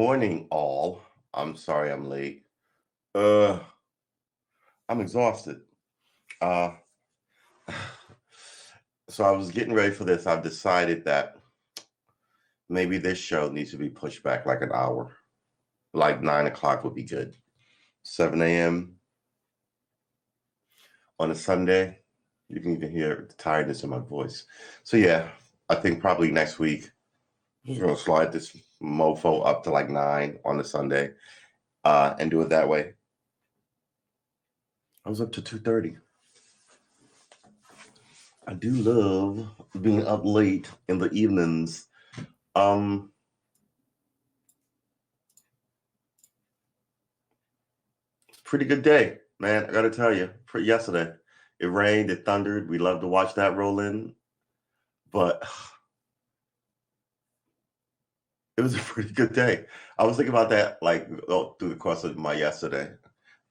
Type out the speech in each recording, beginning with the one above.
morning, all. I'm sorry I'm late. Uh, I'm exhausted. Uh, so I was getting ready for this. I've decided that maybe this show needs to be pushed back like an hour. Like 9 o'clock would be good. 7 a.m. on a Sunday. You can even hear the tiredness in my voice. So yeah, I think probably next week we're gonna slide this mofo up to like 9 on a Sunday, and do it that way. I was up to 2:30. I do love being up late in the evenings. Um, Pretty good day, man. I gotta tell you, for yesterday, it rained, it thundered. We love to watch that roll in, but it was a pretty good day. I was thinking about that like through the course of my yesterday.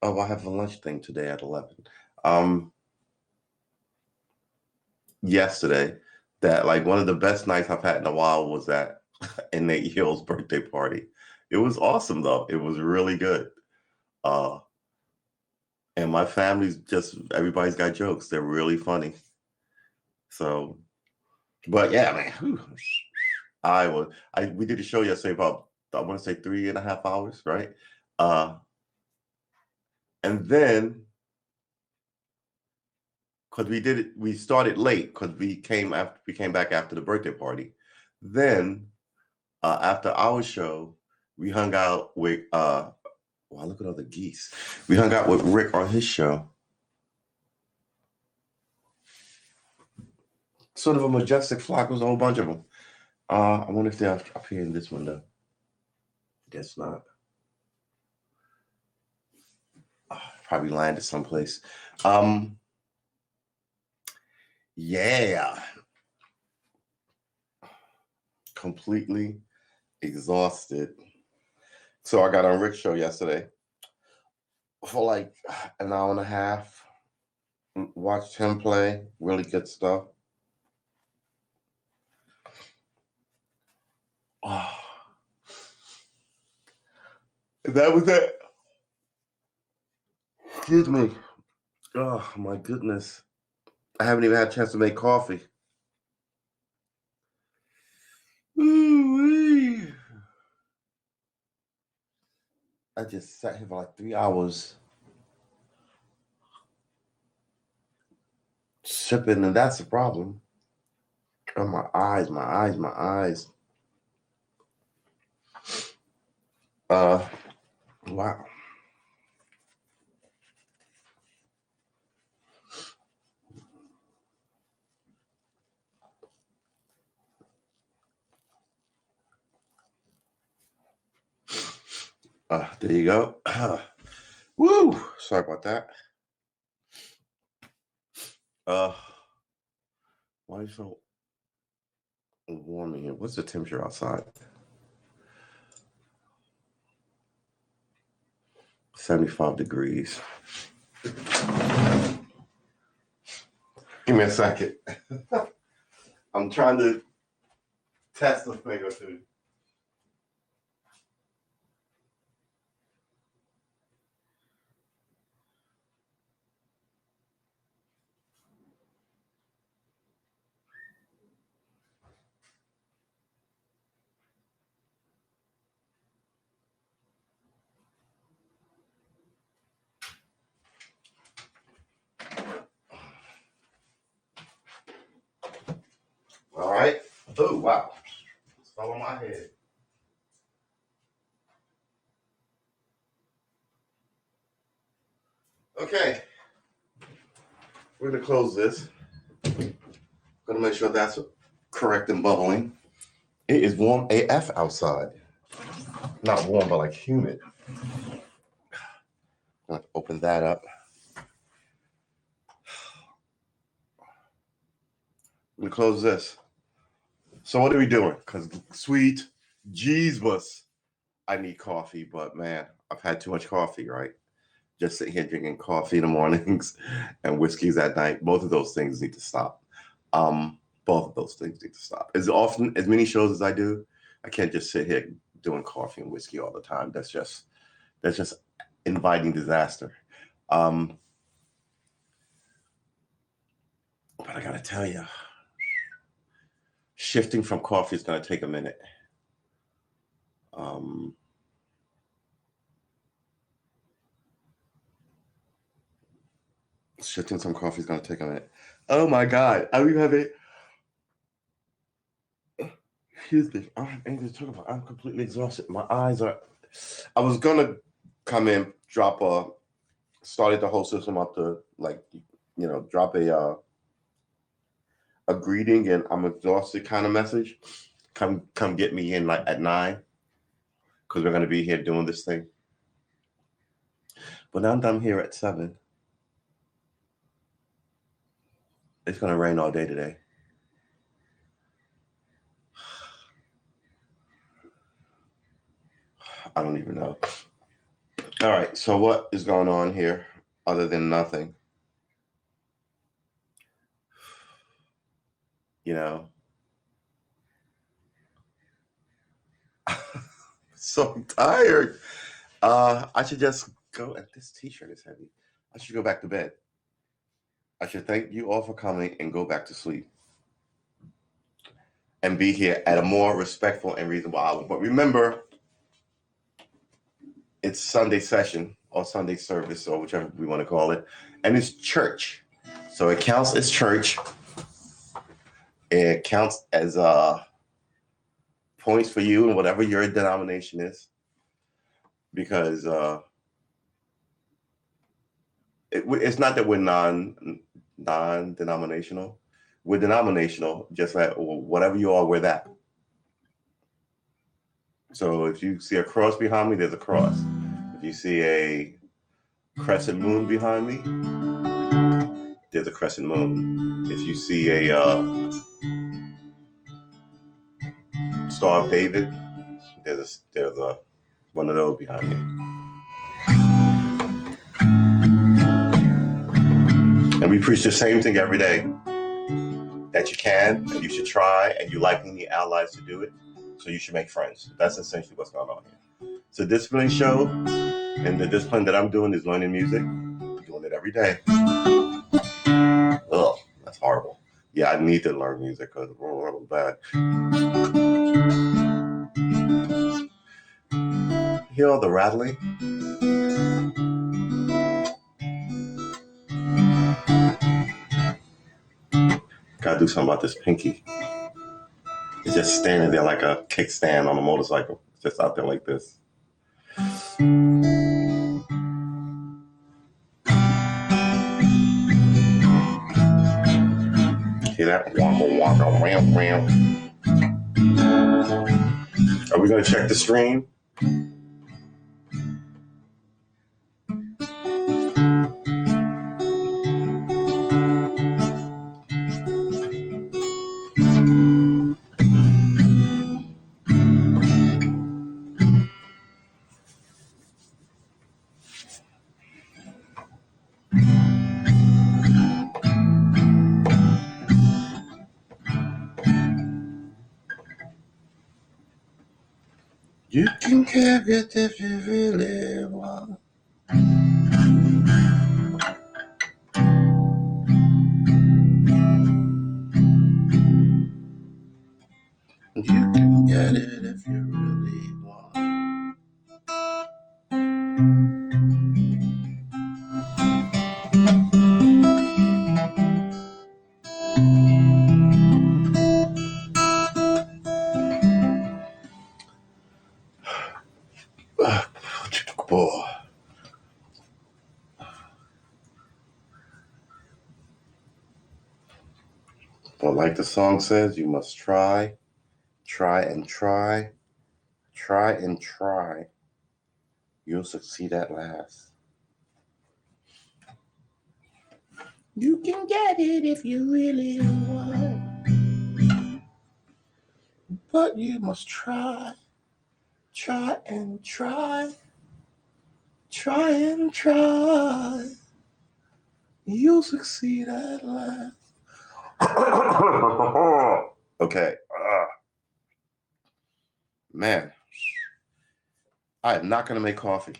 Oh, I have a lunch thing today at 11. Um, Yesterday, that like one of the best nights I've had in a while was at Nate Hill's birthday party. It was awesome though. It was really good. Uh, and my family's just everybody's got jokes. They're really funny. So, but yeah, man, whew, I we did a show yesterday about I want to say 3.5 hours, right? Uh, and then because we started late because we came back after the birthday party. Then after our show, we hung out with wow, look at all the geese. We hung out with Rick on his show. Sort of a majestic flock. There was a whole bunch of them. I wonder if they're up here in this window. Guess not. Probably landed someplace. Yeah. Completely exhausted. So I got on Rick's show yesterday for like an hour and a half. Watched him play. Really good stuff. Oh, that was it. Excuse me. Oh my goodness. I haven't even had a chance to make coffee. Ooh-wee. I just sat here for like 3 hours sipping, and that's the problem. Oh, my eyes, my eyes, my eyes. Wow. There you go. Woo! Sorry about that. Why is it so warm in here? What's the temperature outside? 75 degrees. Give me a second. I'm trying to test a thing or two. All right. Oh, wow. It's fell on my head. Okay. We're going to close this. Going to make sure that's correct and bubbling. It is warm AF outside. Not warm, but like humid. Let's open that up. I'm going to close this. So what are we doing? Because sweet Jesus, I need coffee, but man, I've had too much coffee, right? Just sitting here drinking coffee in the mornings and whiskeys at night. Both of those things need to stop. Both of those things need to stop. As many shows as I do, I can't just sit here doing coffee and whiskey all the time. That's just inviting disaster. But I gotta tell you, shifting from coffee is gonna take a minute. Shifting some coffee is gonna take a minute. Oh my God, I don't even have it. Excuse me. I don't have anything to talk about. I'm completely exhausted. My eyes are. I was gonna come in, started the whole system up to drop a greeting and I'm exhausted kind of message. Come get me in like at 9, because we're gonna be here doing this thing. But now I'm here at 7. It's gonna rain all day today. I don't even know. All right, so what is going on here other than nothing? So tired. I should just go. This t-shirt is heavy. I should go back to bed. I should thank you all for coming and go back to sleep. And be here at a more respectful and reasonable hour. But remember, it's Sunday session or Sunday service or whichever we want to call it. And it's church. So it counts as church. It counts as points for you and whatever your denomination is. Because it's not that we're non-denominational. We're denominational, just like whatever you are, we're that. So if you see a cross behind me, there's a cross. If you see a crescent moon behind me, there's a crescent moon. If you see a Star of David, there's a one of those behind me. And we preach the same thing every day. That you can, and you should try, and you likely need allies to do it. So you should make friends. That's essentially what's going on here. It's a discipline show, and the discipline that I'm doing is learning music. I'm doing it every day. Ugh, that's horrible. Yeah, I need to learn music because I'm real bad. Hear all the rattling? Gotta do something about this pinky. It's just standing there like a kickstand on a motorcycle. It's just out there like this. See that? Wonka, wonka, ram, ram. Are we going to check the stream? You can get it if you really want. You can get it if you really want. Well, like the song says, you must try, try and try, try and try. You'll succeed at last. You can get it if you really want. But you must try, try and try, try and try. You'll succeed at last. Okay. Man. I am not going to make coffee.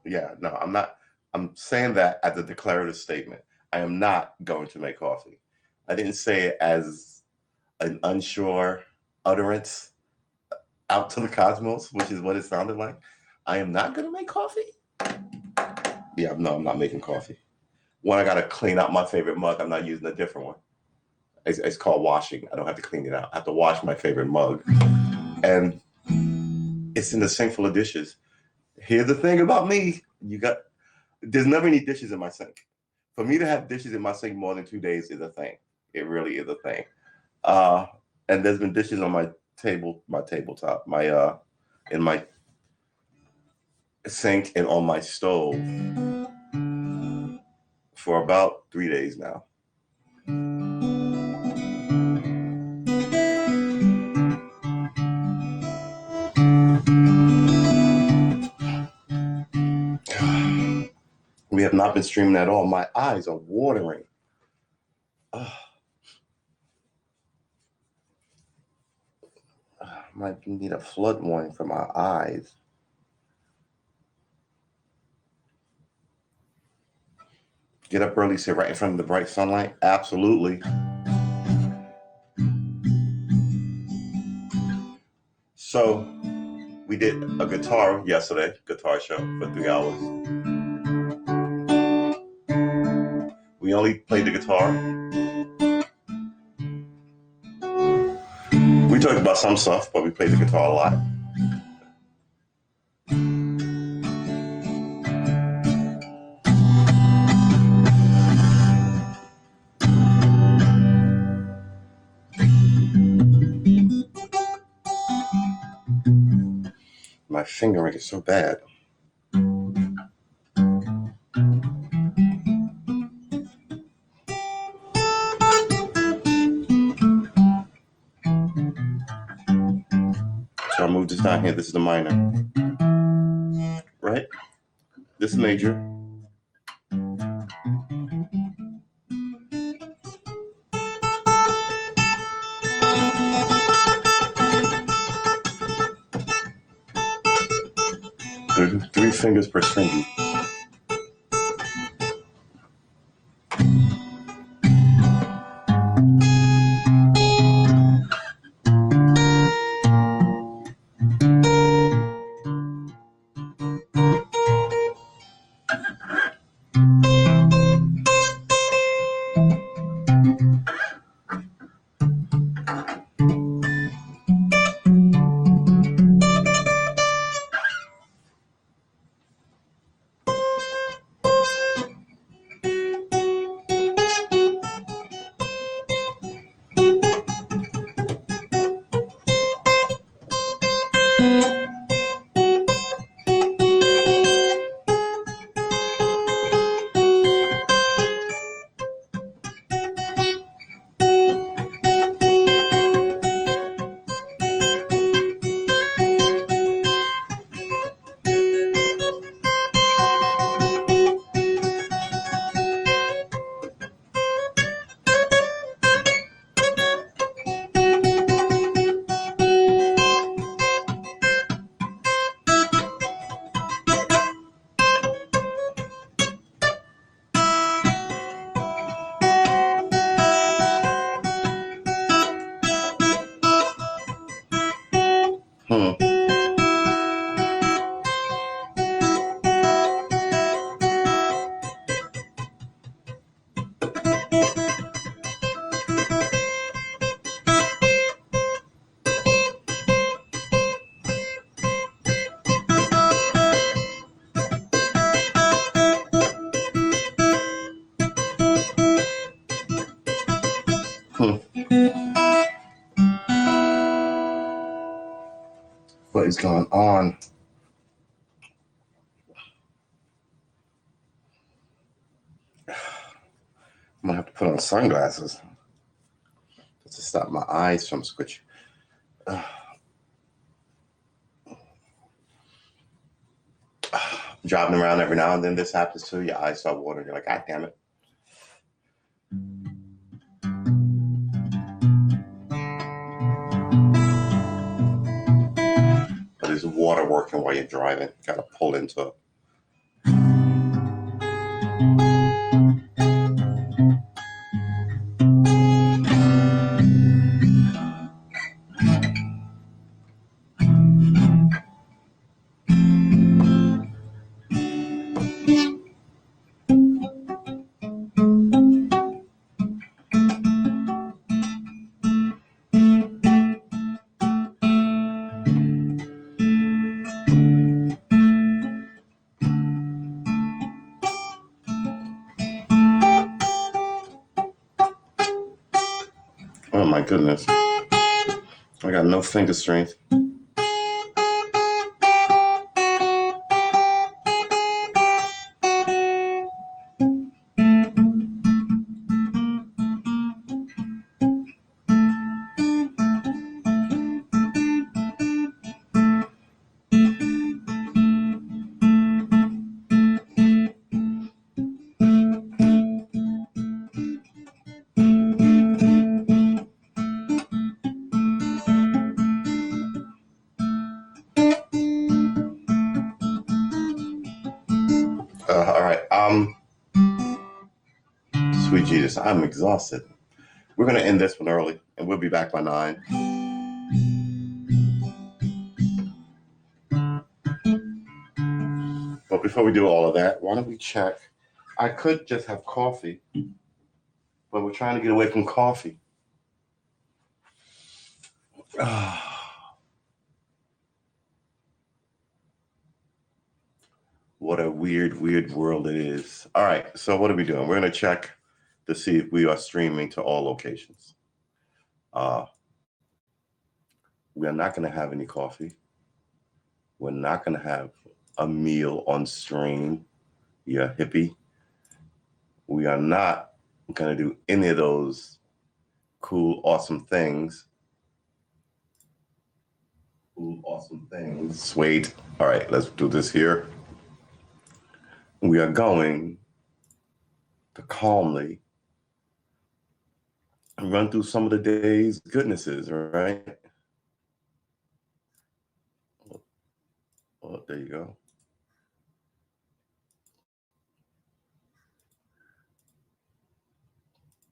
Yeah, no, I'm not. I'm saying that as a declarative statement. I am not going to make coffee. I didn't say it as an unsure utterance out to the cosmos, which is what it sounded like. I am not going to make coffee. Yeah, no, I'm not making coffee. One, I got to clean out my favorite mug. I'm not using a different one. It's called washing. I don't have to clean it out. I have to wash my favorite mug. And it's in the sink full of dishes. Here's the thing about me. There's never any dishes in my sink. For me to have dishes in my sink more than 2 days is a thing. It really is a thing. And there's been dishes on my tabletop, in my sink and on my stove for about 3 days now. We have not been streaming at all. My eyes are watering. Might need a flood warning for my eyes. Get up early, sit right in front of the bright sunlight? Absolutely. So we did a guitar show for 3 hours. We only played the guitar. We talked about some stuff, but we played the guitar a lot. My fingering is so bad. So I'll move this down here. This is the minor. Right? This is major. Three fingers per string. What is going on? I'm gonna have to put on sunglasses to stop my eyes from squishing. Driving around every now and then, this happens too. Your eyes start watering. You're like, God damn it. start working while you're driving. Gotta pull into. Oh my goodness. I got no finger strength. All right. Sweet Jesus, I'm exhausted. We're gonna end this one early, and we'll be back by 9. But before we do all of that, why don't we check? I could just have coffee, but we're trying to get away from coffee. What a weird, weird world it is. All right, so what are we doing? We're going to check to see if we are streaming to all locations. We are not going to have any coffee. We're not going to have a meal on stream. Yeah, hippie. We are not going to do any of those cool, awesome things. Cool, awesome things. Wait. All right, let's do this here. We are going to calmly run through some of the day's goodnesses, right? Oh, there you go.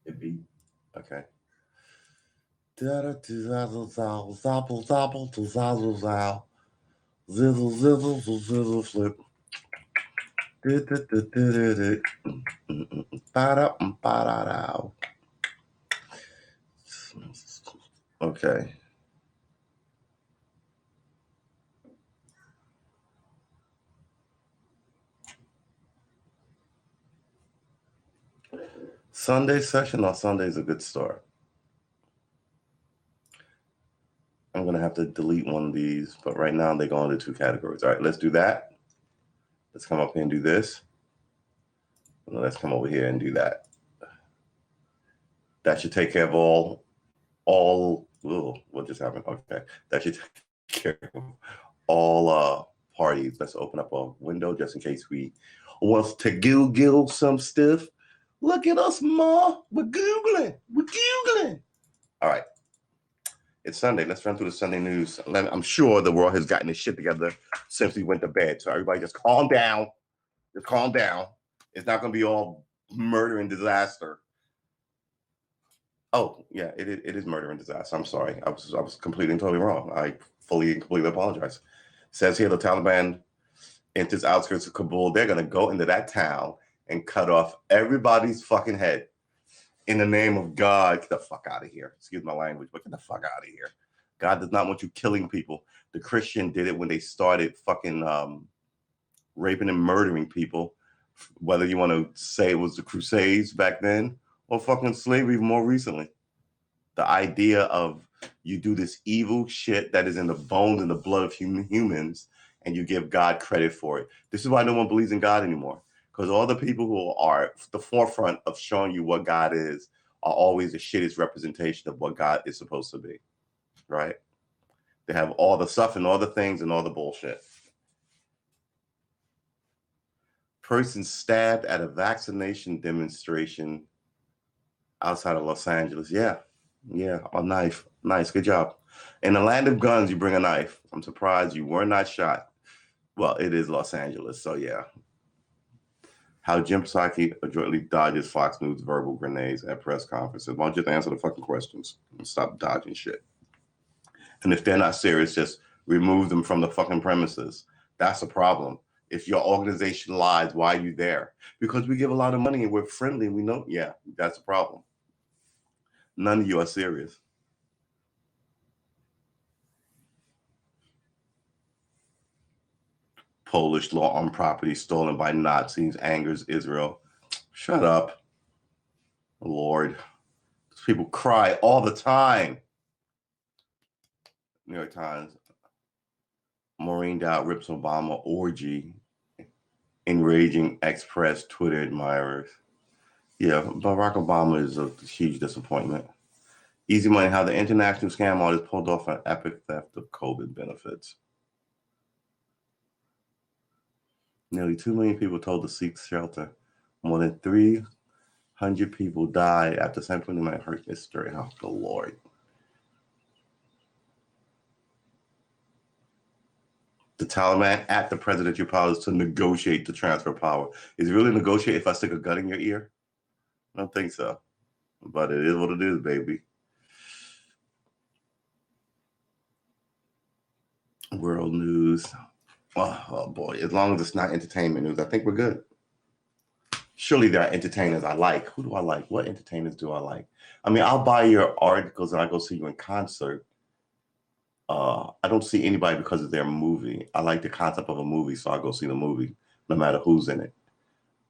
It be okay. Zizzle flip. Okay. Sunday session on Sunday is a good start. I'm going to have to delete one of these, but right now they go into 2 categories. All right, let's do that. Let's come up here and do this. And let's come over here and do that. That should take care of all, what just happened? Okay. That should take care of all parties. Let's open up a window just in case we want to Google some stuff. Look at us, Ma. We're Googling. All right. It's Sunday. Let's run through the Sunday news. I'm sure the world has gotten its shit together since we went to bed. So everybody just calm down. Just calm down. It's not going to be all murder and disaster. Oh, yeah, it is murder and disaster. I'm sorry. I was completely and totally wrong. I fully and completely apologize. It says here the Taliban enters outskirts of Kabul. They're going to go into that town and cut off everybody's fucking head. In the name of God, get the fuck out of here. Excuse my language, but get the fuck out of here. God does not want you killing people. The Christian did it when they started fucking raping and murdering people. Whether you want to say it was the Crusades back then or fucking slavery more recently. The idea of you do this evil shit that is in the bones and the blood of humans and you give God credit for it. This is why no one believes in God anymore. Because all the people who are the forefront of showing you what God is are always the shittiest representation of what God is supposed to be, right? They have all the stuff and all the things and all the bullshit. Person stabbed at a vaccination demonstration outside of Los Angeles. Yeah, a knife. Nice, good job. In the land of guns, you bring a knife. I'm surprised you were not shot. Well, it is Los Angeles, so yeah. How Jim Psaki adroitly dodges Fox News verbal grenades at press conferences. Why don't you just answer the fucking questions and stop dodging shit? And if they're not serious, just remove them from the fucking premises. That's a problem. If your organization lies, why are you there? Because we give a lot of money and we're friendly. We know, yeah, that's a problem. None of you are serious. Polish law on property stolen by Nazis angers Israel. Shut up. Lord. These people cry all the time. New York Times. Maureen Dowd rips Obama orgy. Enraging ex-press Twitter admirers. Yeah, Barack Obama is a huge disappointment. Easy Money, how the international scam artist pulled off an epic theft of COVID benefits. Nearly 2 million people told to seek shelter. More than 300 people died after Central New York hurt history. Oh, the Lord. The Taliban at the presidential powers to negotiate the transfer of power. Is it really negotiate if I stick a gun in your ear? I don't think so. But it is what it is, baby. World news. Oh boy, as long as it's not entertainment news, I think we're good. Surely there are entertainers I like. Who do I like? What entertainers do I like? I mean, I'll buy your articles and I go see you in concert. I don't see anybody because of their movie. I like the concept of a movie, so I go see the movie, no matter who's in it.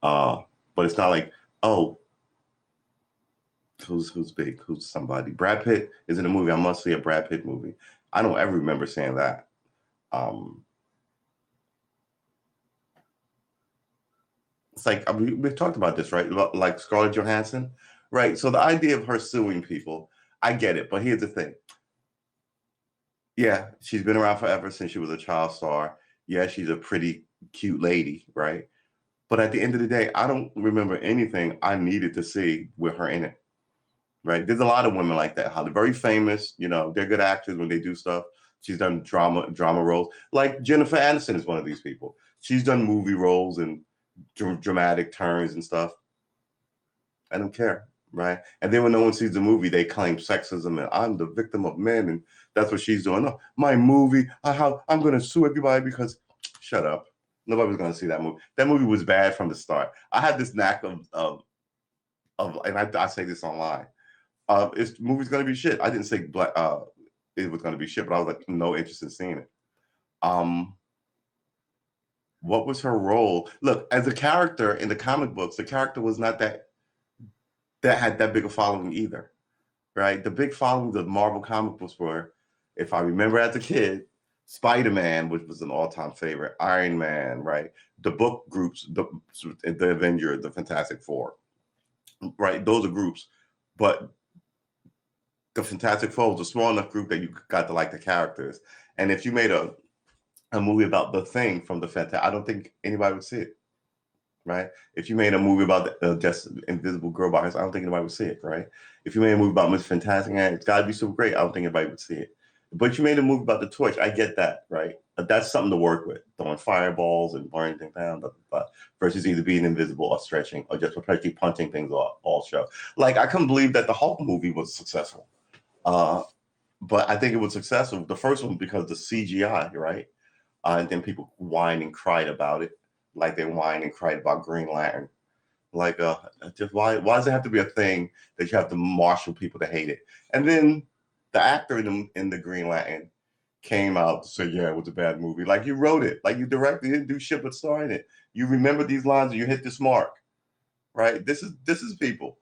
But it's not like, oh, who's big? Who's somebody? Brad Pitt is in a movie. I must see a Brad Pitt movie. I don't ever remember saying that. It's like we've talked about this, right? Like Scarlett Johansson, right? So the idea of her suing people, I get it, but here's the thing. Yeah, she's been around forever since she was a child star. Yeah, she's a pretty cute lady, right? But at the end of the day, I don't remember anything I needed to see with her in it, right? There's a lot of women like that. How they're very famous, they're good actors when they do stuff. She's done drama roles. Like Jennifer Aniston is one of these people. She's done movie roles and dramatic turns and stuff. I don't care, right? And then when no one sees the movie, they claim sexism and I'm the victim of men, and that's what she's doing. No, my movie, I'm going to sue everybody because, shut up. Nobody's going to see that movie. That movie was bad from the start. I had this knack of and I say this online. Movie's going to be shit. I didn't say it was going to be shit, but I was like, no interest in seeing it. What was her role? Look, as a character in the comic books, the character was not that had that big a following either, right? The big followings of Marvel comic books were, if I remember as a kid, Spider-Man, which was an all-time favorite, Iron Man, right? The book groups, the Avengers, the Fantastic Four, right? Those are groups, but the Fantastic Four was a small enough group that you got to like the characters. And if you made a movie about the Thing from the Fantastic, I don't think anybody would see it, right? If you made a movie about just Invisible Girl by herself, I don't think anybody would see it, right? If you made a movie about Miss Fantastic, it's got to be super great. I don't think anybody would see it. But you made a movie about the Torch. I get that, right? But that's something to work with, throwing fireballs and burning things down, versus either being invisible or stretching or just perpetually punching things all show. Like, I couldn't believe that the Hulk movie was successful. But I think it was successful, the first one, because the CGI, right? And then people whined and cried about it, like they whined and cried about Green Lantern. Like, just why does it have to be a thing that you have to marshal people to hate it? And then the actor in the Green Lantern came out to say, yeah, it was a bad movie. Like, you wrote it, like you directed it, didn't do shit but star in it. You remember these lines and you hit this mark, right? This is people.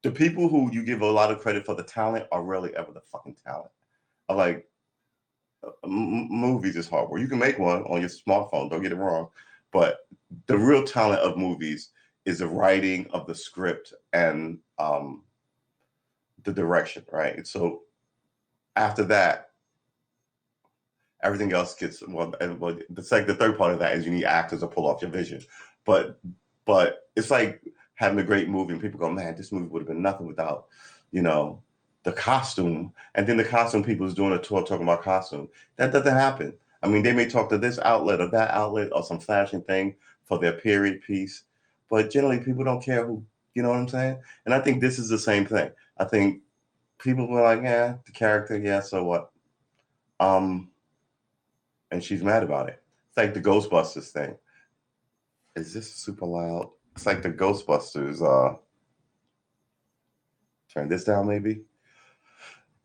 The people who you give a lot of credit for the talent are rarely ever the fucking talent. Like, movies is hard work. You can make one on your smartphone, don't get it wrong, but the real talent of movies is the writing of the script and the direction, right? So after that, everything else gets it's like the third part of that is you need actors to pull off your vision, but it's like having a great movie and people go, man, this movie would have been nothing without the costume, and then the costume people is doing a tour talking about costume. That doesn't happen. I mean, they may talk to this outlet or that outlet or some fashion thing for their period piece, but generally people don't care who, you know what I'm saying? And I think this is the same thing. I think people were like, yeah, the character, yeah, so what? Um, and she's mad about it. It's like the Ghostbusters thing. Is this super loud? It's like the Ghostbusters. Turn this down, maybe.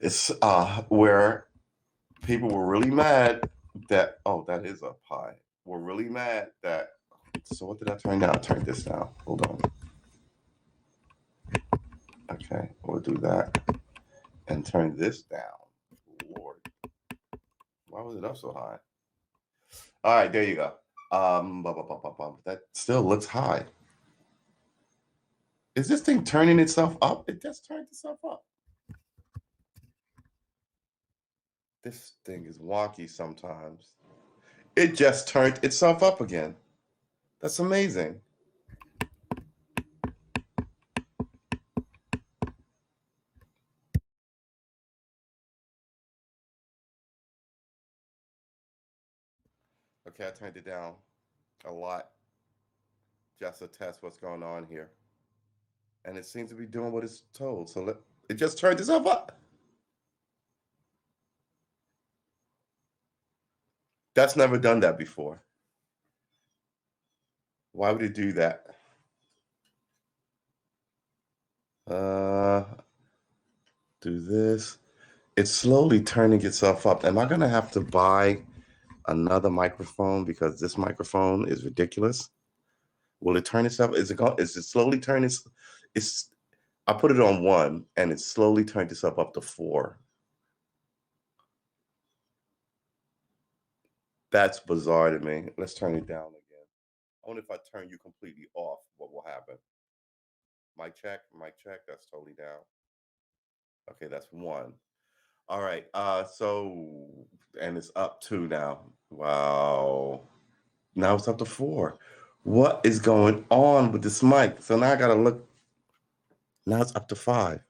It's where people were really mad that that is up high. We're really mad that. So what did I turn down? Turn this down. Hold on. Okay, we'll do that and turn this down. Lord, why was it up so high? All right, there you go. That still looks high. Is this thing turning itself up? It just turned itself up. This thing is wonky sometimes. It just turned itself up again. That's amazing. Okay, I turned it down a lot just to test what's going on here. And it seems to be doing what it's told. So it just turned itself up. That's never done that before. Why would it do that? Do this. It's slowly turning itself up. Am I going to have to buy another microphone because this microphone is ridiculous? Will it turn itself? Is it slowly turning? It's. I put it on 1 and it slowly turned itself up to 4. That's bizarre to me. Let's turn it down again. I wonder if I turn you completely off, what will happen? Mic check, mic check. That's totally down. Okay, that's 1. All right. And it's up 2 now. Wow. Now it's up to 4. What is going on with this mic? So now I gotta look. Now it's up to 5.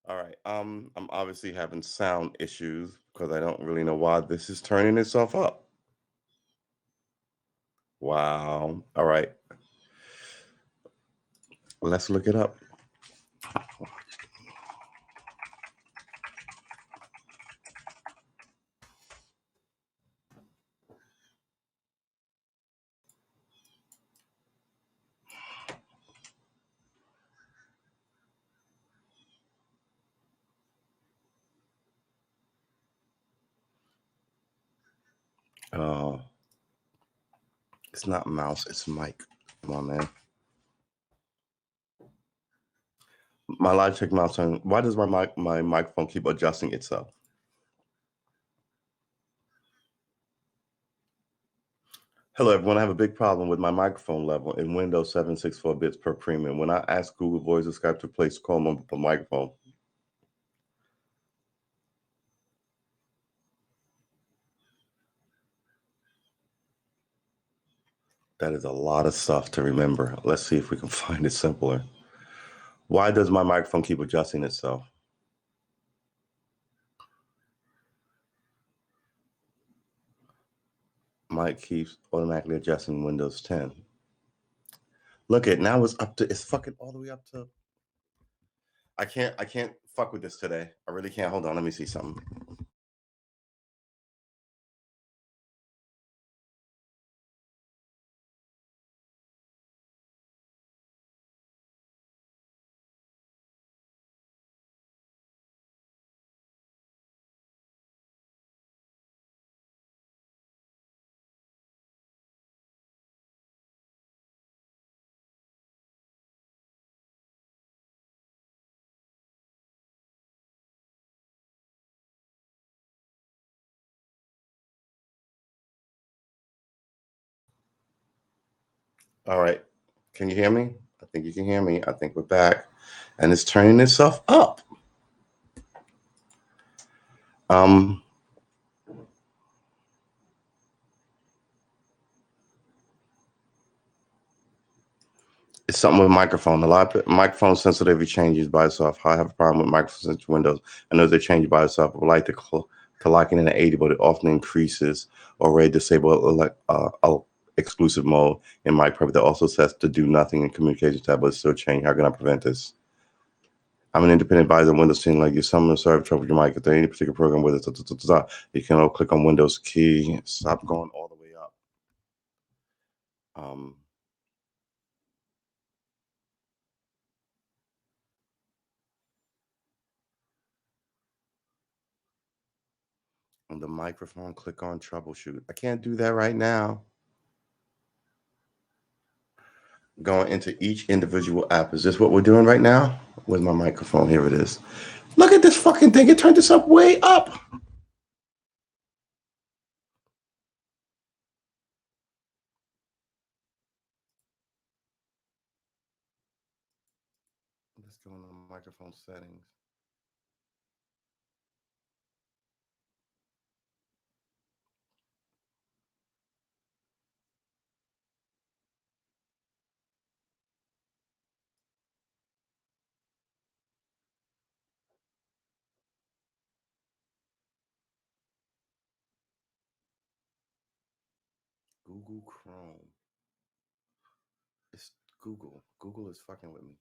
All right. I'm obviously having sound issues because I don't really know why this is turning itself up. Wow. All right. Let's look it up. Oh, it's not mouse, it's mic. Come on, man. My Logitech mouse turn. Why does my microphone keep adjusting itself? Hello, everyone. I have a big problem with my microphone level in Windows 764 bits per premium. When I ask Google Voice or Skype to place call on the microphone, that is a lot of stuff to remember. Let's see if we can find it simpler. Why does my microphone keep adjusting itself? Mic keeps automatically adjusting Windows 10. Look at now it's fucking all the way up to. I can't fuck with this today. I really can't. Hold on, let me see something. All right. Can you hear me? I think you can hear me. I think we're back. And it's turning itself up. Um, it's something with microphone. A lot of microphone sensitivity changes by itself. I have a problem with microphone sensitive windows. I know they change by itself. I would like to lock it in at 80, but it often increases or already disable exclusive mode in my private that also sets to do nothing in communication tab, but it's still changing. How can I prevent this? I'm an independent advisor on Windows 10. Like you, someone serve trouble with your mic. If there any particular program with it, you can click on Windows key. Stop going all the way up. On the microphone, click on troubleshoot. I can't do that right now. Going into each individual app. Is this what we're doing right now? Where's my microphone? Here it is. Look at this fucking thing. It turned this up way up. Let's go into the microphone settings. Google Chrome. It's Google. Google is fucking with me.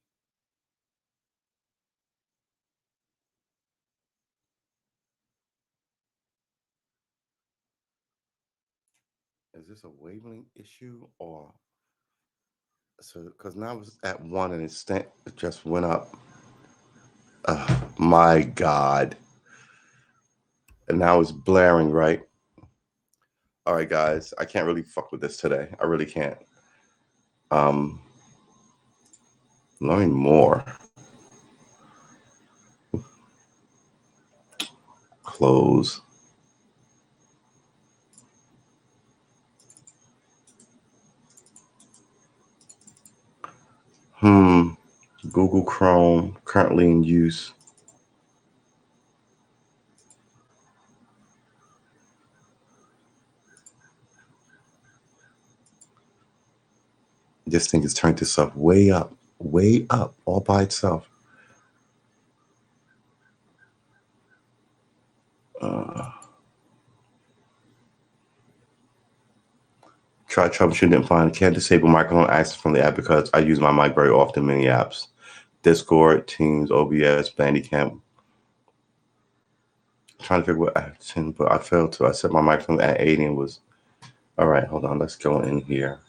Is this a wavelength issue or so? Because now it's at 1 and it just went up. My God. And now it's blaring, right? All right, guys. I can't really fuck with this today. I really can't. Learn more. Close. Google Chrome currently in use. This thing has turned itself way up, all by itself. Try troubleshooting and find can't disable microphone access from the app because I use my mic very often. Many apps, Discord, Teams, OBS, Bandicam. Trying to figure what action, but I failed to. I set my microphone at 80 and was all right. Hold on, let's go in here.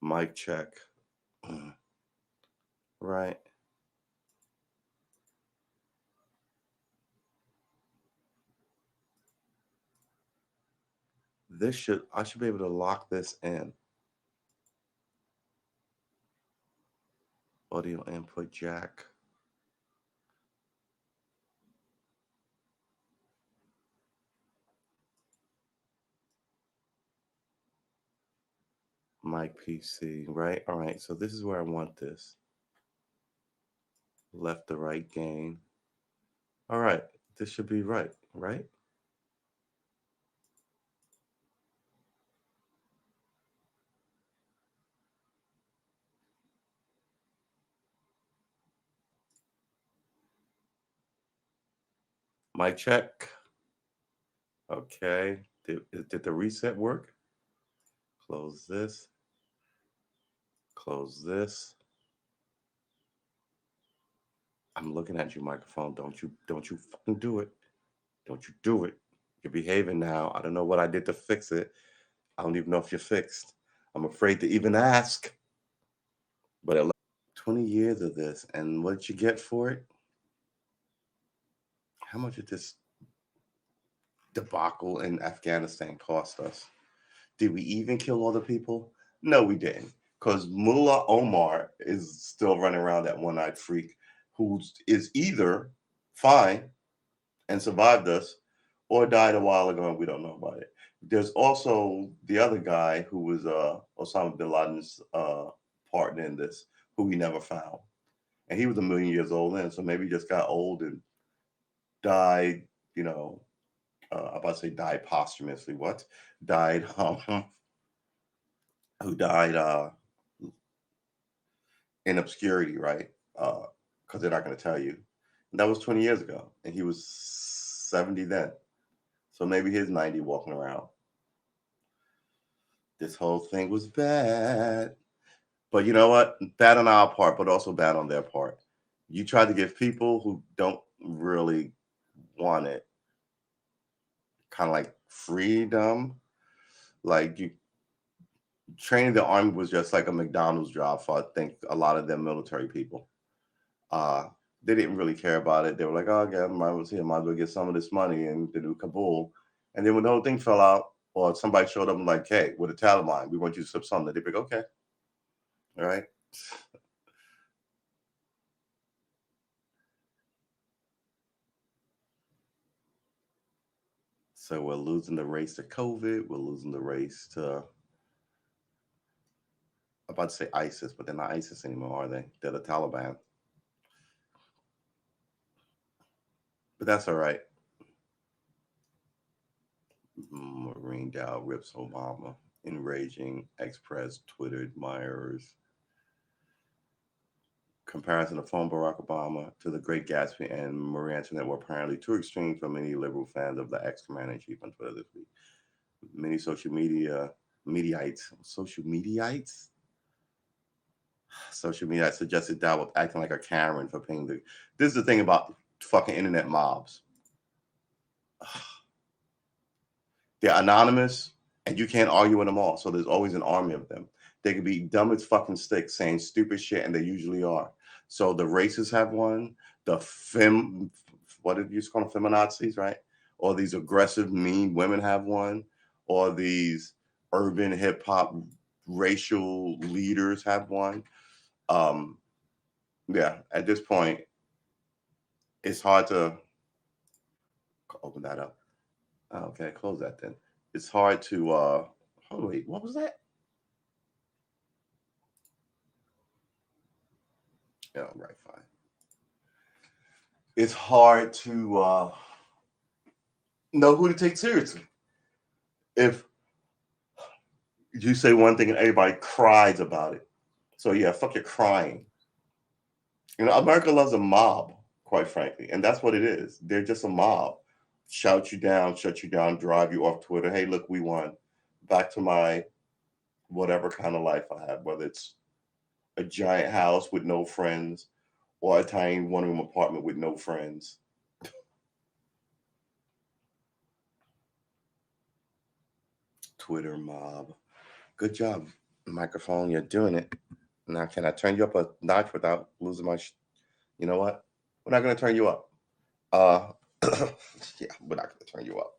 Mic check. Right. I should be able to lock this in. Audio input jack. Mic PC, right? All right, so this is where I want this. Left to right gain. All right, this should be right? Mic check. Okay, did the reset work? Close this. Close this. I'm looking at you, microphone. Don't you fucking do it. Don't you do it. You're behaving now. I don't know what I did to fix it. I don't even know if you're fixed. I'm afraid to even ask. But 20 years of this, and what did you get for it? How much did this debacle in Afghanistan cost us? Did we even kill all the people? No, we didn't. Because Mullah Omar is still running around, that one-eyed freak, who is either fine and survived us or died a while ago and we don't know about it. There's also the other guy who was Osama bin Laden's partner in this, who we never found. and he was a million years old then, so maybe he just got old and died. You know, I'm about to say died posthumously. What? Died? Who died in obscurity, right? Because they're not going to tell you. And that was 20 years ago, and he was 70 then. So maybe he's 90 walking around. This whole thing was bad. But you know what? Bad on our part, but also bad on their part. You try to give people who don't really want it kind of like freedom. Like you training the army was just like a McDonald's job for I think a lot of them military people. Uh, they didn't really care about it. They were like, "Oh, yeah, I was here. Might as well get some of this money and to do Kabul." And then when the whole thing fell out, or somebody showed up and like, "Hey, we're the Taliban. We want you to slip something." They'd be like, "Okay, all right." So we're losing the race to COVID. We're losing the race to, I'm about to say ISIS, but they're not ISIS anymore, are they? They're the Taliban. But that's all right. Marine Dow rips Obama. Enraging ex-press Twitter admirers. Comparison of former Barack Obama to the Great Gatsby and Marie Antoinette were apparently too extreme for many liberal fans of the ex-commander-in-chief on Twitter this week. Many social mediaites suggested Dow was acting like a Karen for paying the. This is the thing about fucking internet mobs. They're anonymous, and you can't argue with them all. So there's always an army of them. They could be dumb as fucking sticks saying stupid shit, and they usually are. So the racists have one. The what did you call them, feminazis, right? Or these aggressive, mean women have one. Or these urban hip hop racial leaders have one. Um, yeah, at this point, it's hard to open that up. Okay, close that then. It's hard to. Oh wait, what was that? Yeah, right, fine. It's hard to know who to take seriously. If you say one thing and everybody cries about it. So yeah, fuck your crying. You know, America loves a mob, quite frankly, and that's what it is. They're just a mob. Shout you down, shut you down, drive you off Twitter. Hey, look, we won. Back to my whatever kind of life I have, whether it's a giant house with no friends or a tiny one room apartment with no friends. Twitter mob. Good job, microphone. You're doing it. Now, can I turn you up a notch without losing my? You know what? We're not going to turn you up. Uh, yeah, we're not going to turn you up.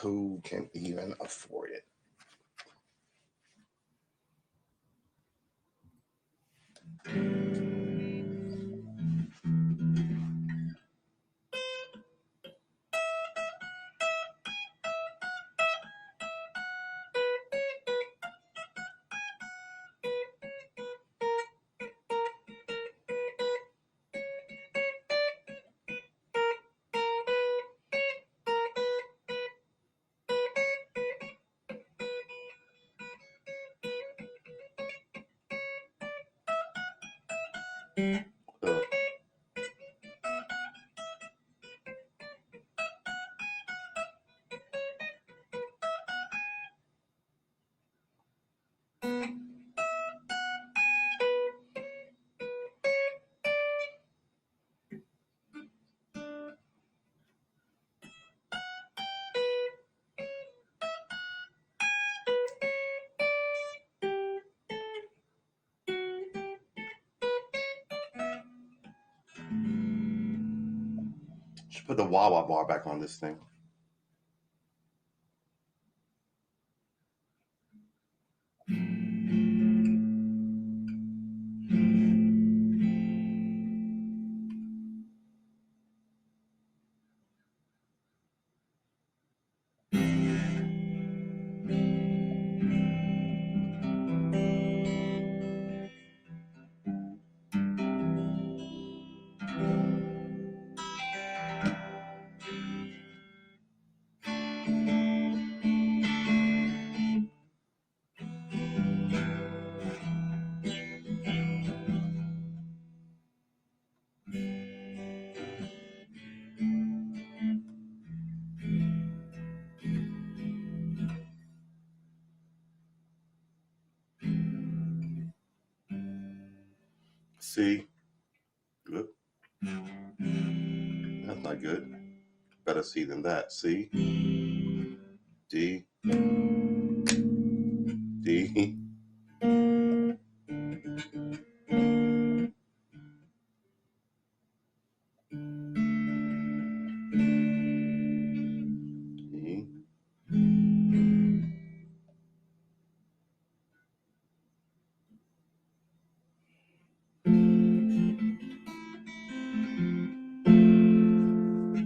Who can even afford it? Uh, should put the Wawa bar back on this thing. C. Good. That's not good. Better C than that. C. D. D. E.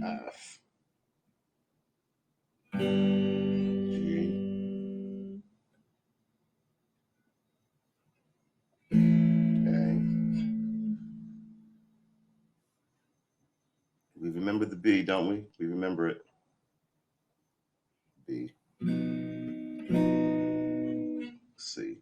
F. G. A. We remember the B, don't we? We remember it. B. C.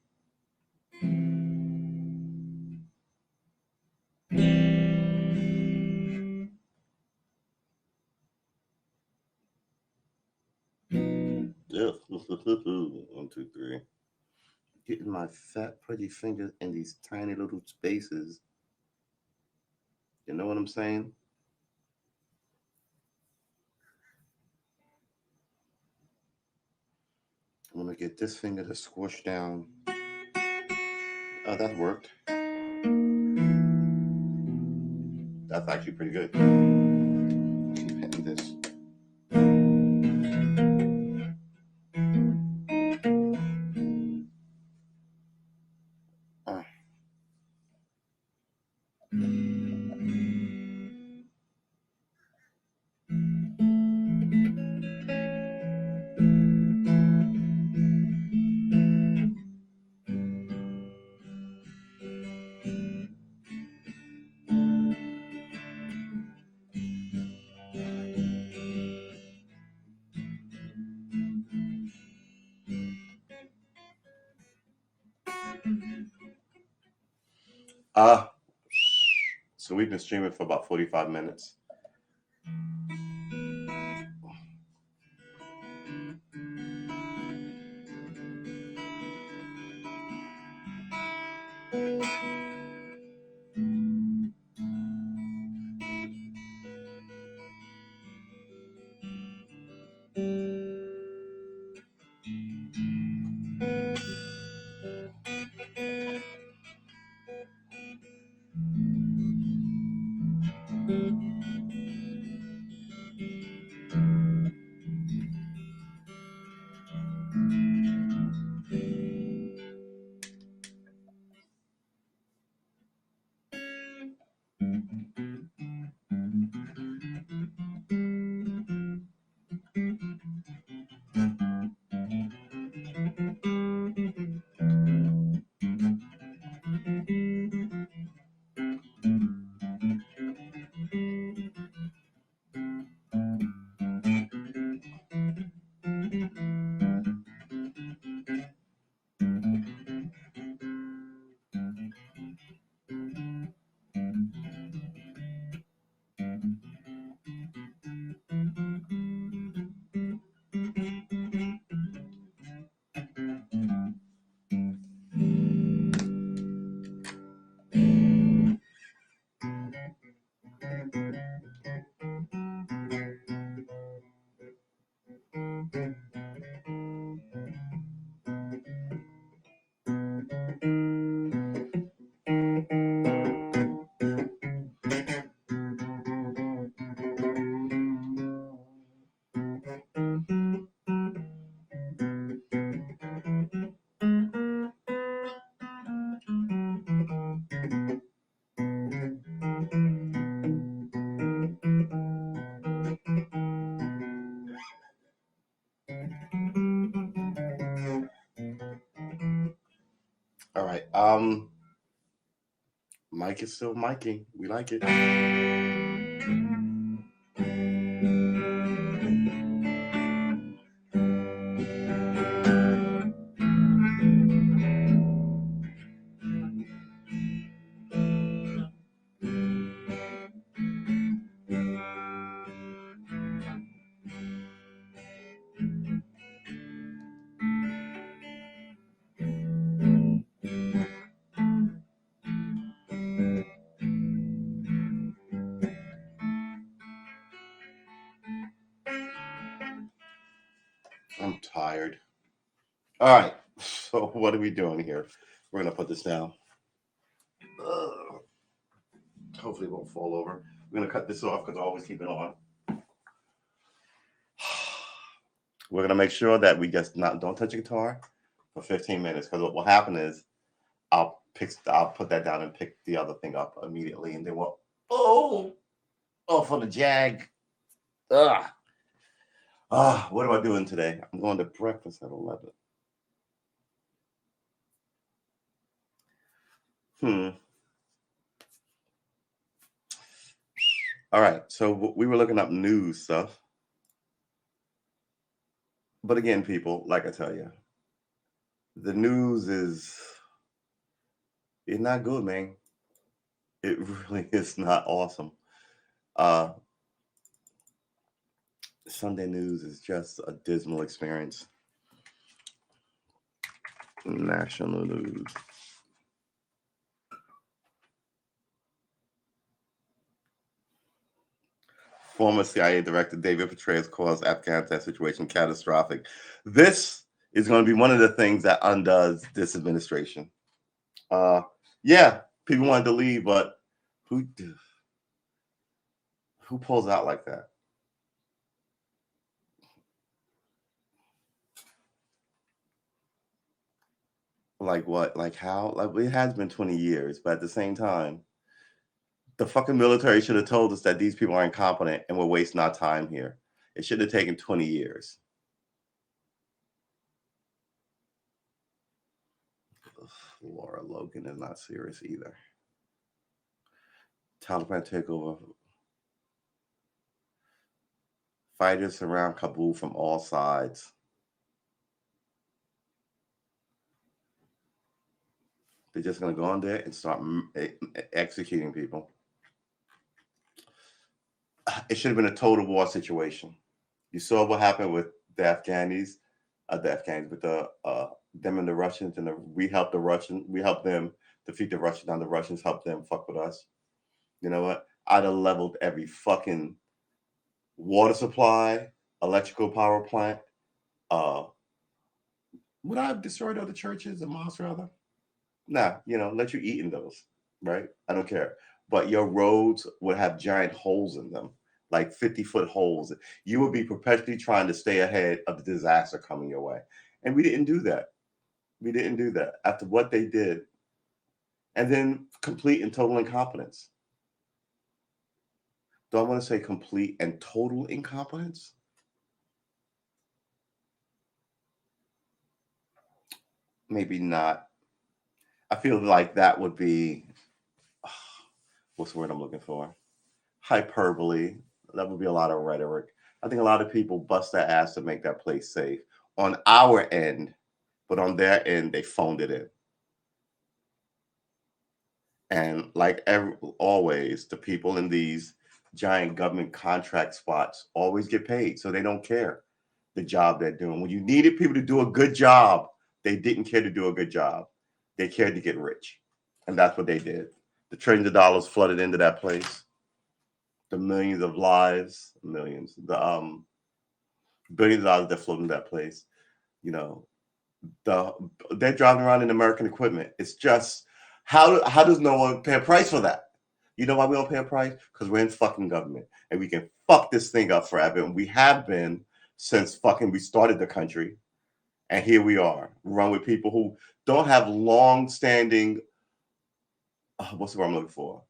Yeah. 1, 2, 3. Getting my fat, pretty finger in these tiny little spaces. You know what I'm saying? I'm gonna get this finger to squish down. Oh, that worked. That's actually pretty good. Keep hitting this. Uh. So we've been streaming for about 45 minutes. All right. Mike is still miking. We like it. tired. All right. So what are we doing here? We're gonna put this down. Hopefully it won't fall over. We're gonna cut this off because I always keep it on. We're gonna make sure that we just don't touch the guitar for 15 minutes because what will happen is I'll put that down and pick the other thing up immediately, and then we'll for the Jag. What am I doing today? I'm going to breakfast at 11. All right, so we were looking up news stuff. But again, people, like I tell you, the news it's not good, man. It really is not awesome. Sunday news is just a dismal experience. National news. Former CIA Director David Petraeus calls Afghanistan situation catastrophic. This is going to be one of the things that undoes this administration. Yeah, people wanted to leave, but who pulls out like that? Like what? Like how? Like it has been 20 years, but at the same time, the fucking military should have told us that these people are incompetent and we're wasting our time here. It should have taken 20 years. Laura Logan is not serious either. Taliban takeover. Fighters surround Kabul from all sides. They're just going to go on there and start executing people. It should have been a total war situation. You saw what happened with the Afghanis, with them and the Russians, and we helped them defeat the Russians, and the Russians helped them fuck with us. You know what? I'd have leveled every fucking water supply, electrical power plant. Would I have destroyed other churches and mosques rather? Nah, let you eat in those, right? I don't care. But your roads would have giant holes in them, like 50-foot holes. You would be perpetually trying to stay ahead of the disaster coming your way. And we didn't do that. We didn't do that after what they did. And then complete and total incompetence. Do I want to say complete and total incompetence? Maybe not. I feel like that would be, what's the word I'm looking for? Hyperbole. That would be a lot of rhetoric. I think a lot of people bust their ass to make that place safe on our end, but on their end, they phoned it in. And like always, the people in these giant government contract spots always get paid, so they don't care the job they're doing. When you needed people to do a good job, they didn't care to do a good job. They cared to get rich, and that's what they did. The trillions of dollars flooded into that place. The millions of lives, the billions of dollars that flowed into that place. They're driving around in American equipment. It's just how does no one pay a price for that? You know why we don't pay a price? Because we're in fucking government and we can fuck this thing up forever. And we have been since fucking we started the country. And here we are, run with people who don't have long-standing, what's the word I'm looking for?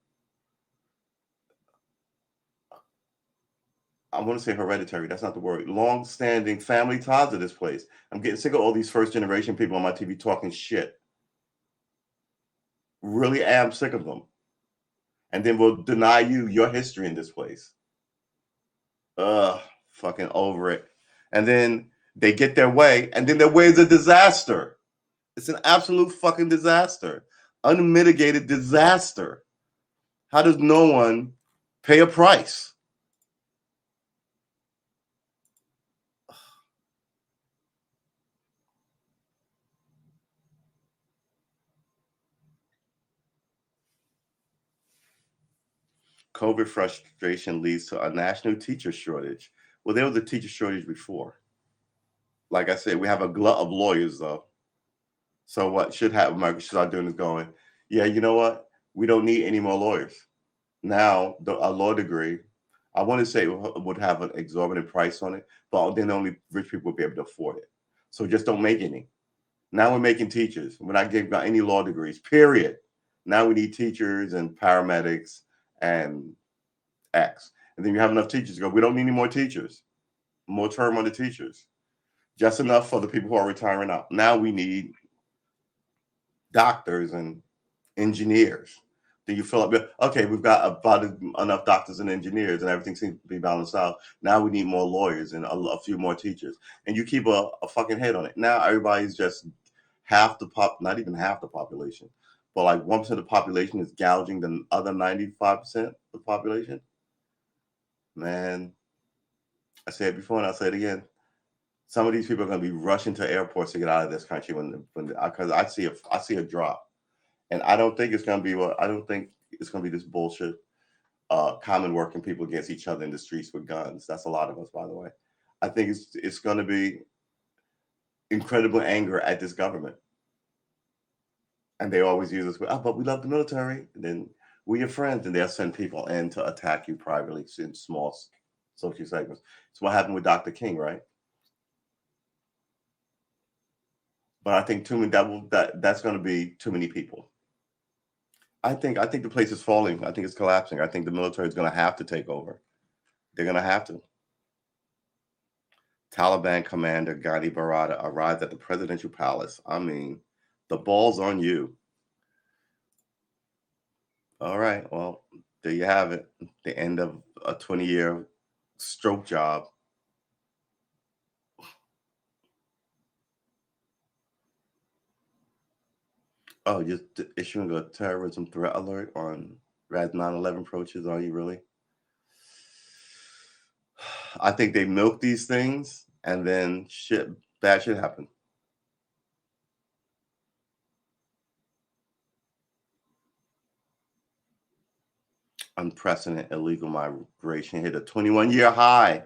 I want to say hereditary. That's not the word. Long-standing family ties to this place. I'm getting sick of all these first-generation people on my TV talking shit. Really am sick of them. And then we'll deny you your history in this place. Fucking over it. And then they get their way, and then their way is a disaster. It's an absolute fucking disaster. Unmitigated disaster. How does no one pay a price? COVID frustration leads to a national teacher shortage. Well, there was a teacher shortage before. like I said, we have a glut of lawyers though. So what should happen? Michael should start doing is going, yeah, you know what? We don't need any more lawyers. Now, a law degree, I want to say would have an exorbitant price on it, but then only rich people would be able to afford it. So just don't make any. Now we're making teachers. We're not giving out any law degrees, period. Now we need teachers and paramedics and X. And then you have enough teachers to go, we don't need any more teachers, more term on the teachers, just enough for the people who are retiring out. Now we need doctors and engineers. Then you fill up, okay, we've got about enough doctors and engineers and everything seems to be balanced out. Now we need more lawyers and a few more teachers. And you keep a fucking head on it. Now everybody's just half the not even half the population, but like 1% of the population is gouging the other 95% of the population. Man, I said it before and I'll say it again. Some of these people are going to be rushing to airports to get out of this country because I see a drop. And I don't think it's going to be I don't think it's going to be this bullshit common working people against each other in the streets with guns. That's a lot of us, by the way. I think it's going to be incredible anger at this government. And they always use this, but we love the military. And then we're your friends. And they'll send people in to attack you privately in small social segments. It's what happened with Dr. King, right? But I think that's going to be too many people. I think the place is falling. I think it's collapsing. I think the military is going to have to take over. They're going to have to. Taliban commander Ghani Barada arrived at the presidential palace. I mean, the ball's on you. All right. Well, there you have it. The end of a 20-year stroke job. Oh, you're issuing a terrorism threat alert on as 9/11 approaches. Are you really? I think they milk these things and then bad shit happen. Unprecedented illegal migration hit a 21-year high.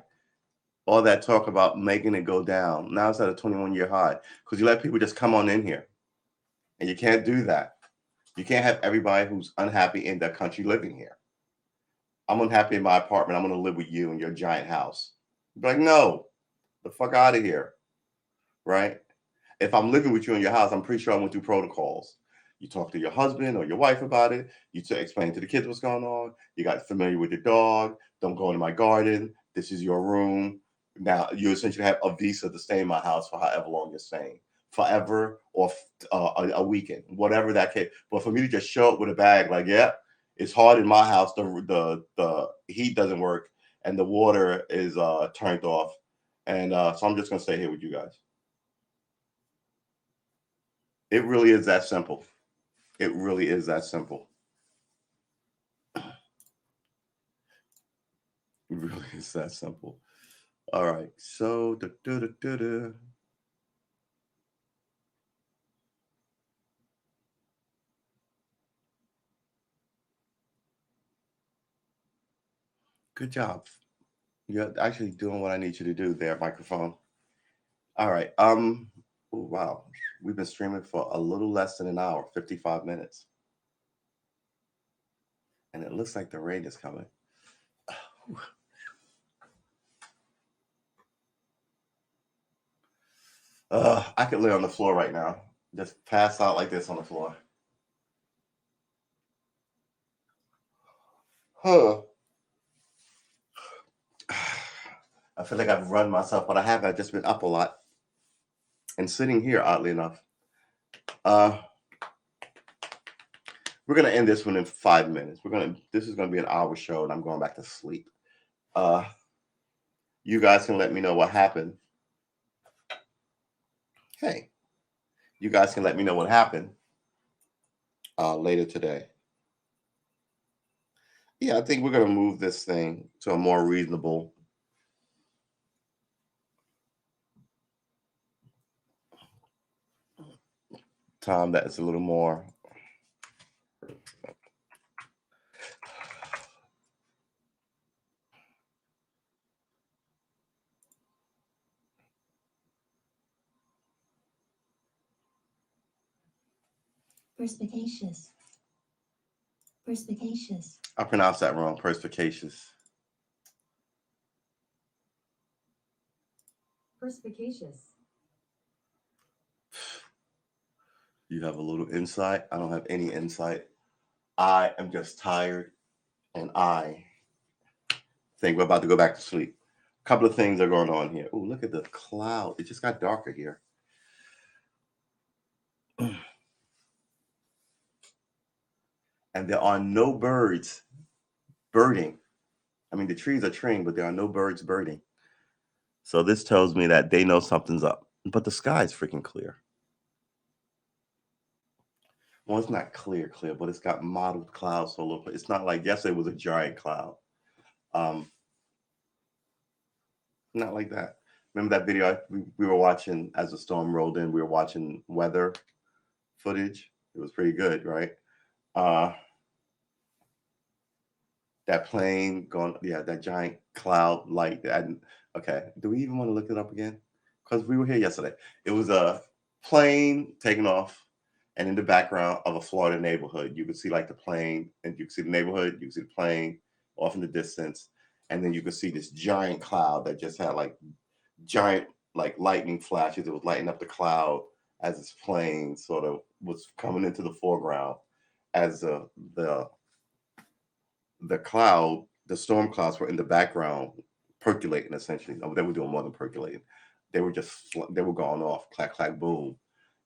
All that talk about making it go down. Now it's at a 21-year high because you let people just come on in here. And you can't do that. You can't have everybody who's unhappy in that country living here. I'm unhappy in my apartment. I'm going to live with you in your giant house. Be like, no, the fuck out of here. Right? If I'm living with you in your house, I'm pretty sure I went through protocols. You talk to your husband or your wife about it. You explain to the kids what's going on. You got familiar with your dog. Don't go into my garden. This is your room. Now you essentially have a visa to stay in my house for however long you're staying, forever or a weekend, whatever that case. But for me to just show up with a bag, like, yeah, it's hard in my house. The heat doesn't work and the water is turned off, and so I'm just gonna stay here with you guys. It really is that simple. It really is that simple. It really is that simple. All right. So, good job. You're actually doing what I need you to do there, microphone. All right. Oh, wow. We've been streaming for a little less than an hour, 55 minutes. And it looks like the rain is coming. I could lay on the floor right now. Just pass out like this on the floor. Huh. I feel like I've run myself, but I haven't. I've just been up a lot. And sitting here, oddly enough. We're gonna end this one in 5 minutes. This is gonna be an hour show, and I'm going back to sleep. You guys can let me know what happened. Hey, you guys can let me know what happened later today. Yeah, I think we're gonna move this thing to a more reasonable time that is a little more. Perspicacious. Perspicacious. I pronounced that wrong. Perspicacious. Perspicacious. You have a little insight. I don't have any insight. I am just tired, and I think we're about to go back to sleep. A couple of things are going on here. Oh, look at the cloud. It just got darker here. And there are no birds birding. I mean, the trees are treeing, but there are no birds birding. So this tells me that they know something's up. But the sky is freaking clear. Well, it's not clear, but it's got mottled clouds all over. It's not like yesterday was a giant cloud. Not like that. Remember that video we were watching as the storm rolled in? We were watching weather footage. It was pretty good, right? That plane going, yeah, that giant cloud light. Okay, do we even want to look it up again? Because we were here yesterday. It was a plane taking off, and in the background of a Florida neighborhood, you could see like the plane, and you could see the neighborhood, you could see the plane off in the distance, and then you could see this giant cloud that just had like giant like lightning flashes. It was lighting up the cloud as this plane sort of was coming into the foreground as the cloud, the storm clouds were in the background percolating essentially. No, they were doing more than percolating. They were going off, clack, clack, boom,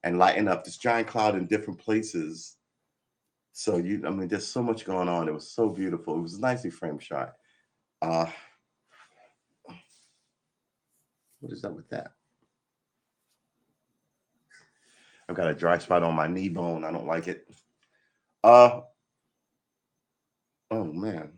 and lighting up this giant cloud in different places. So there's so much going on. It was so beautiful. It was a nicely framed shot. What is up with that? I've got a dry spot on my knee bone. I don't like it. Oh man.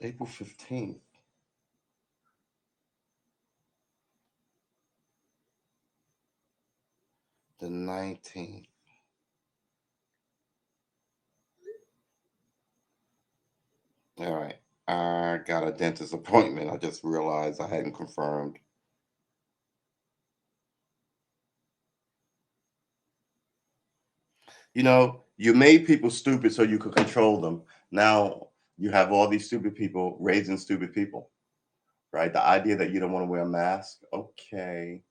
April 15th. The 19th. All right. I got a dentist appointment. I just realized I hadn't confirmed. You made people stupid so you could control them. Now you have all these stupid people raising stupid people, right? The idea that you don't want to wear a mask, okay.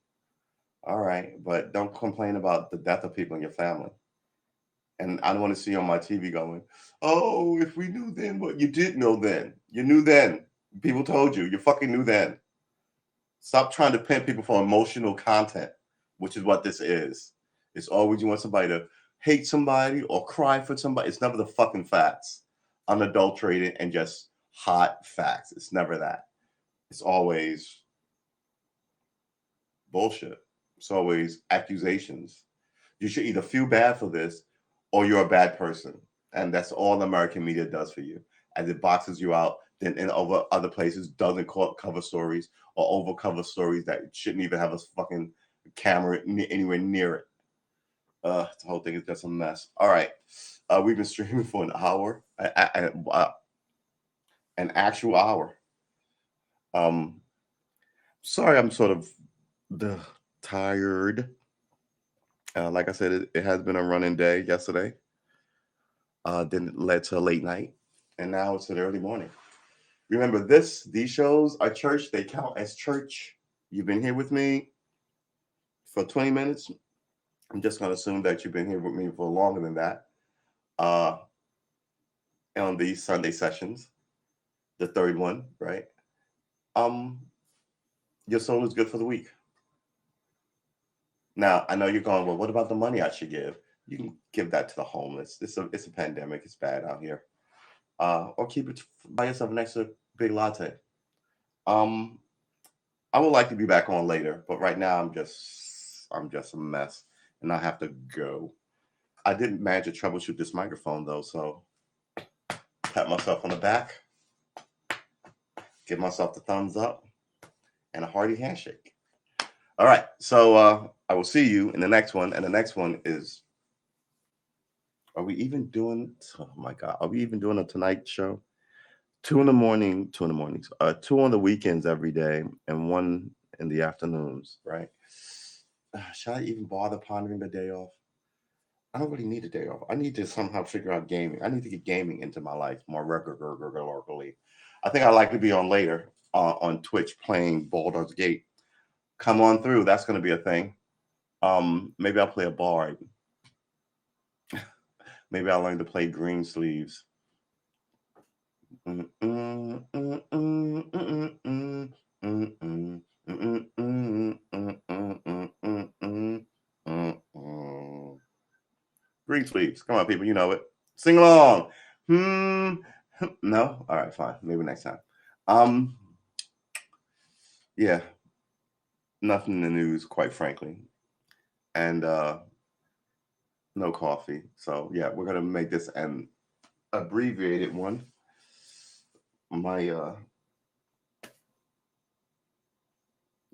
All right. But don't complain about the death of people in your family. And I don't want to see on my TV going, oh, if we knew then, what you did know then. You knew then. People told you. You fucking knew then. Stop trying to pimp people for emotional content, which is what this is. It's always you want somebody to hate somebody or cry for somebody. It's never the fucking facts, unadulterated and just hot facts. It's never that. It's always bullshit. It's always accusations. You should either feel bad for this or you're a bad person. And that's all the American media does for you. As it boxes you out, then in over other places doesn't cover stories or over cover stories that shouldn't even have a fucking camera anywhere near it. The whole thing is just a mess. All right. We've been streaming for an hour, an actual hour. Sorry, I'm sort of tired. Like I said, it has been a running day yesterday. Then it led to a late night, and now it's an early morning. Remember these shows are church. They count as church. You've been here with me for 20 minutes. I'm just going to assume that you've been here with me for longer than that. On these Sunday sessions, the third one, right? Your soul is good for the week. Now, I know you're going, well, what about the money I should give? You can give that to the homeless. It's a pandemic. It's bad out here. Or keep it buy yourself an extra big latte. Um, I would like to be back on later, but right now I'm just a mess, and I have to go. I didn't manage to troubleshoot this microphone though, so pat myself on the back, give myself the thumbs up, and a hearty handshake. All right, so I will see you in the next one, and the next one is. Are we even doing? Oh my God, are we even doing a Tonight Show? 2 in the morning, 2 in the mornings, 2 on the weekends every day, and 1 in the afternoons. Right? Should I even bother pondering the day off? I don't really need a day off. I need to somehow figure out gaming. I need to get gaming into my life more regularly. I think I'd like to be on later on Twitch playing Baldur's Gate. Come on through. That's going to be a thing. Maybe I'll play a bard. Maybe I'll learn to play green sleeves. Green sleeves. Come on, people. You know it. Sing along. No? All right, fine. Maybe next time. Yeah. Nothing in the news, quite frankly. And no coffee. So yeah, we're gonna make this an abbreviated one. My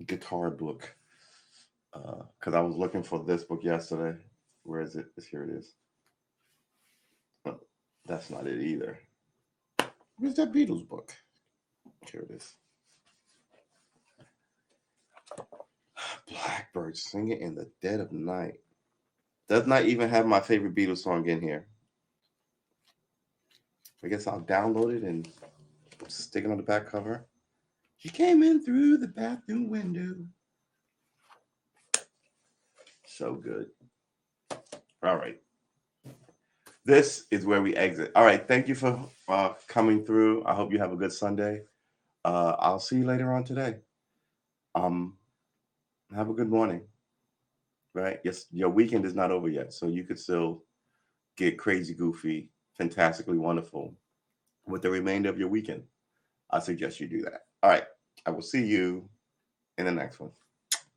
guitar book. Because I was looking for this book yesterday. Where is it? Here it is. Oh, that's not it either. Where's that Beatles book? Here it is. Blackbird Singing in the Dead of Night. Does not even have my favorite Beatles song in here. I guess I'll download it and stick it on the back cover. She came in through the bathroom window. So good. All right. This is where we exit. All right. Thank you for coming through. I hope you have a good Sunday. I'll see you later on today. Have a good morning. Right? Yes, your weekend is not over yet, so you could still get crazy, goofy, fantastically wonderful with the remainder of your weekend. I suggest you do that. All right. I will see you in the next one.